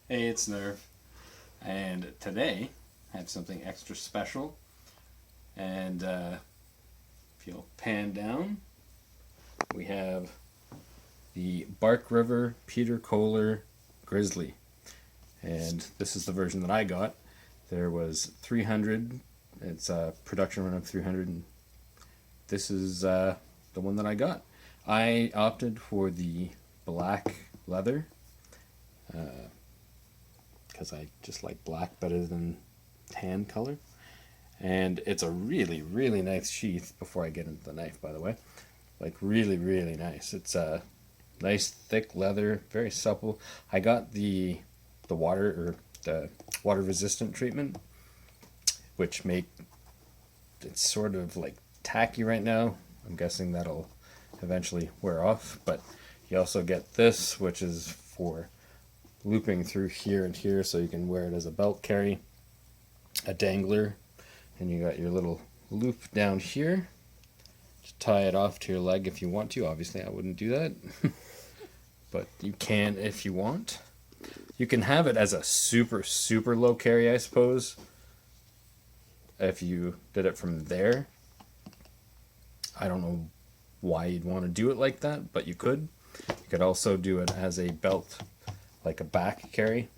Hey, it's Nerve, and today I have something extra special. And if you'll pan down, we have the Bark River Peter Kohler Grizzly, and this is the version that I got. There was 300. It's a production run of 300. And this is the one that I got. I opted for the black leather because I just like black better than tan color. And it's a really, really nice sheath. Before I get into the knife, by the way, like really, really nice. It's a nice thick leather, very supple. I got the water or the water resistant treatment, which make it's sort of like tacky right now. I'm guessing that'll eventually wear off, but you also get this, which is for looping through here and here, so you can wear it as a belt carry, a dangler, and you got your little loop down here to tie it off to your leg if you want to. Obviously, I wouldn't do that, but you can if you want. You can have it as a super, super low carry, I suppose, if you did it from there. I don't know why you'd want to do it like that, but you could. You could also do it as a belt, like a back carry.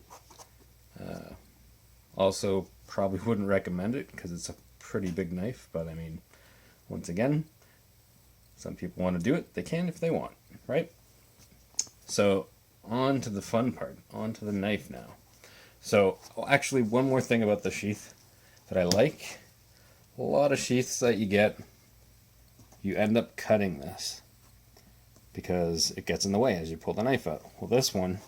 Also, probably wouldn't recommend it because it's a pretty big knife, but I mean, once again, some people want to do it. They can if they want, right? So, on to the fun part, on to the knife now. So, actually, one more thing about the sheath that I like. A lot of sheaths that you get, you end up cutting this because it gets in the way as you pull the knife out. Well, this one,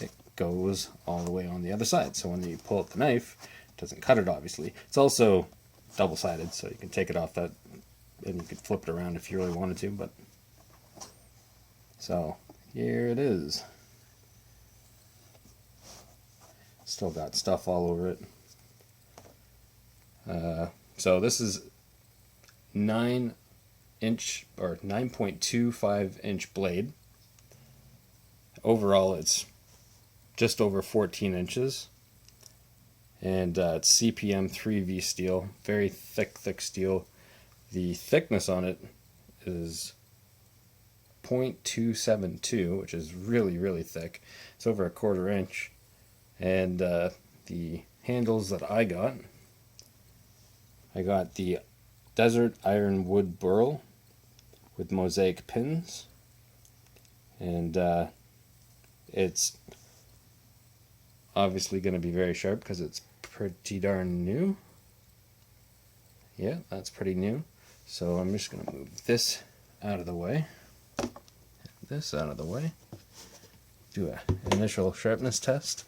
it goes all the way on the other side. So when you pull out the knife, it doesn't cut it, obviously. It's also double-sided, so you can take it off that, and you could flip it around if you really wanted to. But so here it is. Still got stuff all over it. So this is 9-inch or 9.25-inch blade. Overall, it's just over 14 inches, and it's CPM 3V steel, very thick steel. The thickness on it is 0.272, which is really, really thick. It's over a 1/4 inch. And the handles that I got the Desert Iron Wood burl with mosaic pins, and it's obviously going to be very sharp because it's pretty darn new. Yeah, that's pretty new. So I'm just going to move this out of the way, this out of the way, do an initial sharpness test.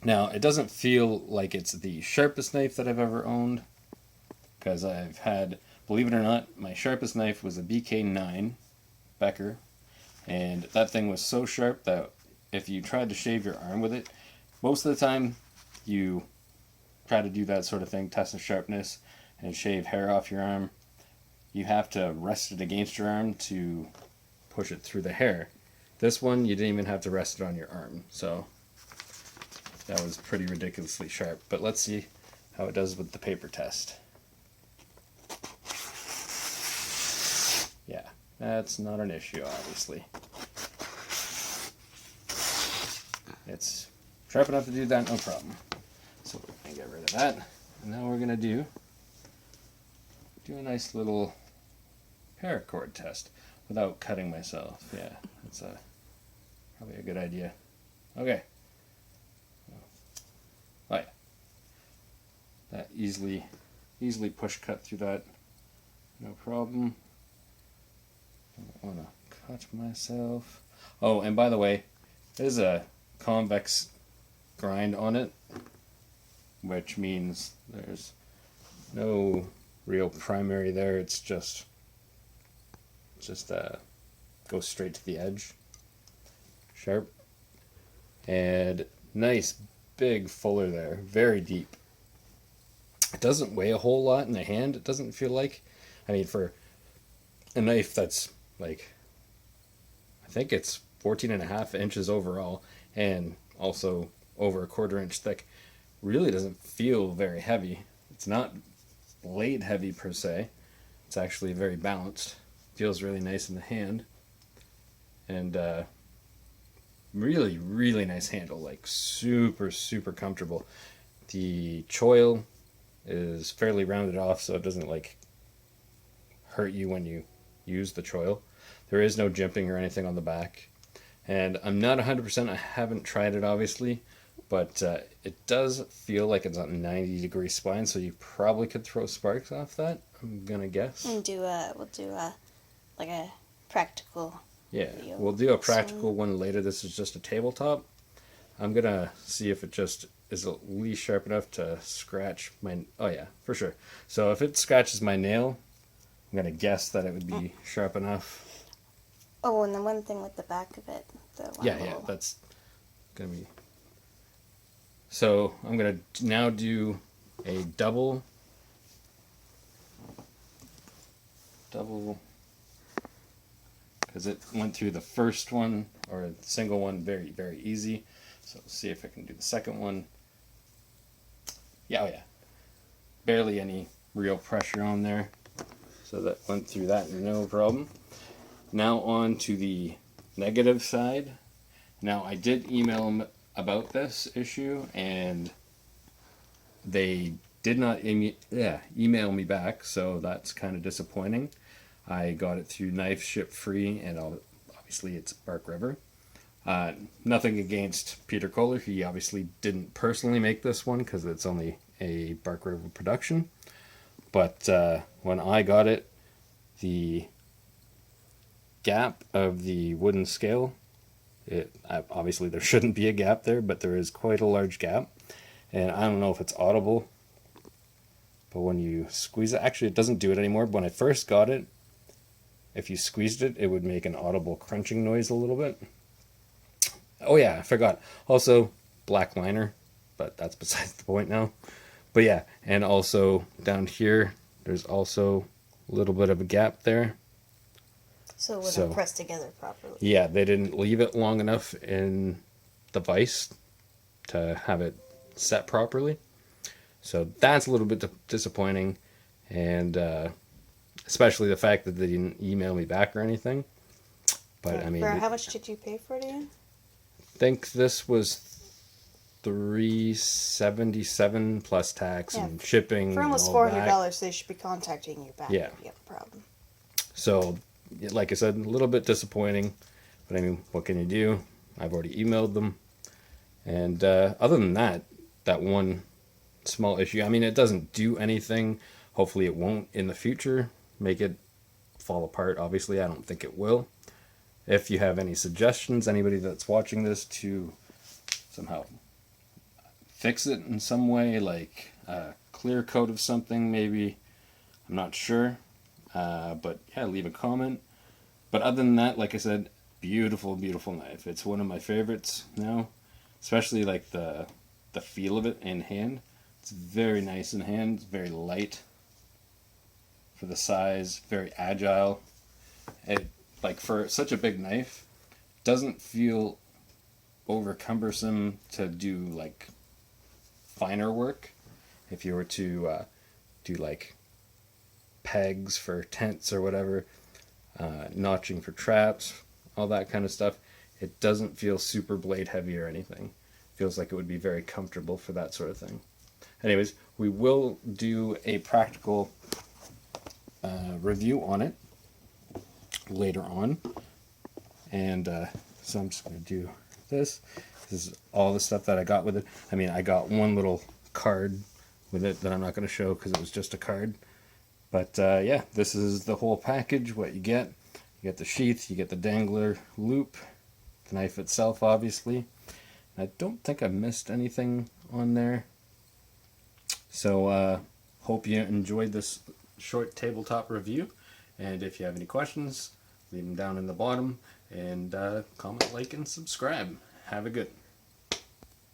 Now, it doesn't feel like it's the sharpest knife that I've ever owned, because I've had, believe it or not, my sharpest knife was a BK9 Becker, and that thing was so sharp that if you tried to shave your arm with it, most of the time you try to do that sort of thing, test the sharpness, and shave hair off your arm, you have to rest it against your arm to push it through the hair. This one, you didn't even have to rest it on your arm, so that was pretty ridiculously sharp. But let's see how it does with the paper test. Yeah, that's not an issue, obviously. It's sharp enough to do that, no problem. So we're going to get rid of that. And now we're going to do a nice little paracord test without cutting myself. Yeah, that's probably a good idea. Okay. Oh yeah. That easily push cut through that, no problem. Don't want to cut myself. Oh, and by the way, there's a convex grind on it, which means there's no real primary there. It's just goes straight to the edge, sharp, and nice big fuller there, very deep. It doesn't weigh a whole lot in the hand, it doesn't feel like. I mean, for a knife that's like, I think it's 14.5 inches overall, and also over a 1/4 inch thick. Really doesn't feel very heavy. It's not blade heavy per se. It's actually very balanced. Feels really nice in the hand. And really, really nice handle. Like super, super comfortable. The choil is fairly rounded off, so it doesn't like hurt you when you use the choil. There is no jimping or anything on the back. And I'm not 100%, I haven't tried it obviously, but it does feel like it's on a 90-degree spine, so you probably could throw sparks off that, I'm gonna guess. And we'll do a like a practical video. We'll do a practical one later. This is just a tabletop. I'm gonna see if it just is at least sharp enough to scratch my, oh yeah, for sure. So if it scratches my nail, I'm gonna guess that it would be sharp enough. Oh, and the one thing with the back of it. Yeah, that's gonna be. So I'm gonna now do a double, because it went through the first one, or the single one, very, very easy. So let's see if I can do the second one. Yeah, oh yeah. Barely any real pressure on there. So that went through that, no problem. Now on to the negative side. Now I did email them about this issue, and they did not email me back, so that's kind of disappointing. I got it through Knife Ship Free, and obviously it's Bark River. Nothing against Peter Kohler. He obviously didn't personally make this one because it's only a Bark River production. But when I got it, the gap of the wooden scale, obviously there shouldn't be a gap there, but there is quite a large gap. And I don't know if it's audible, but when you squeeze it, actually it doesn't do it anymore. But when I first got it, if you squeezed it, it would make an audible crunching noise a little bit. Oh yeah, I forgot. Also, black liner, but that's besides the point now. But yeah, and also down here, there's also a little bit of a gap there. So it wouldn't press together properly. Yeah, they didn't leave it long enough in the vise to have it set properly. So that's a little bit disappointing, and especially the fact that they didn't email me back or anything. But I mean, how much did you pay for it again? I think this was $377 plus tax and shipping. For almost $400, they should be contacting you back if you have a problem. So, like I said, a little bit disappointing, but I mean, what can you do? I've already emailed them, and other than that one small issue, I mean, it doesn't do anything. Hopefully it won't in the future make it fall apart. Obviously, I don't think it will. If you have any suggestions, anybody that's watching this, to somehow fix it in some way, like a clear coat of something maybe, I'm not sure, but yeah, leave a comment. But other than that, like I said, beautiful, beautiful knife. It's one of my favorites now, especially like the feel of it in hand. It's very nice in hand, it's very light for the size, very agile. It, like, for such a big knife, doesn't feel over cumbersome to do like finer work. If you were to do like pegs for tents or whatever, notching for traps, all that kind of stuff, it doesn't feel super blade heavy or anything. It feels like it would be very comfortable for that sort of thing. Anyways, we will do a practical review on it later on, and so I'm just going to do this. This is all the stuff that I got with it. I mean, I got one little card with it that I'm not going to show because it was just a card. But yeah, this is the whole package, what you get. You get the sheath, you get the dangler loop, the knife itself, obviously. I don't think I missed anything on there. So hope you enjoyed this short tabletop review. And if you have any questions, leave them down in the bottom. And comment, like, and subscribe. Have a good one.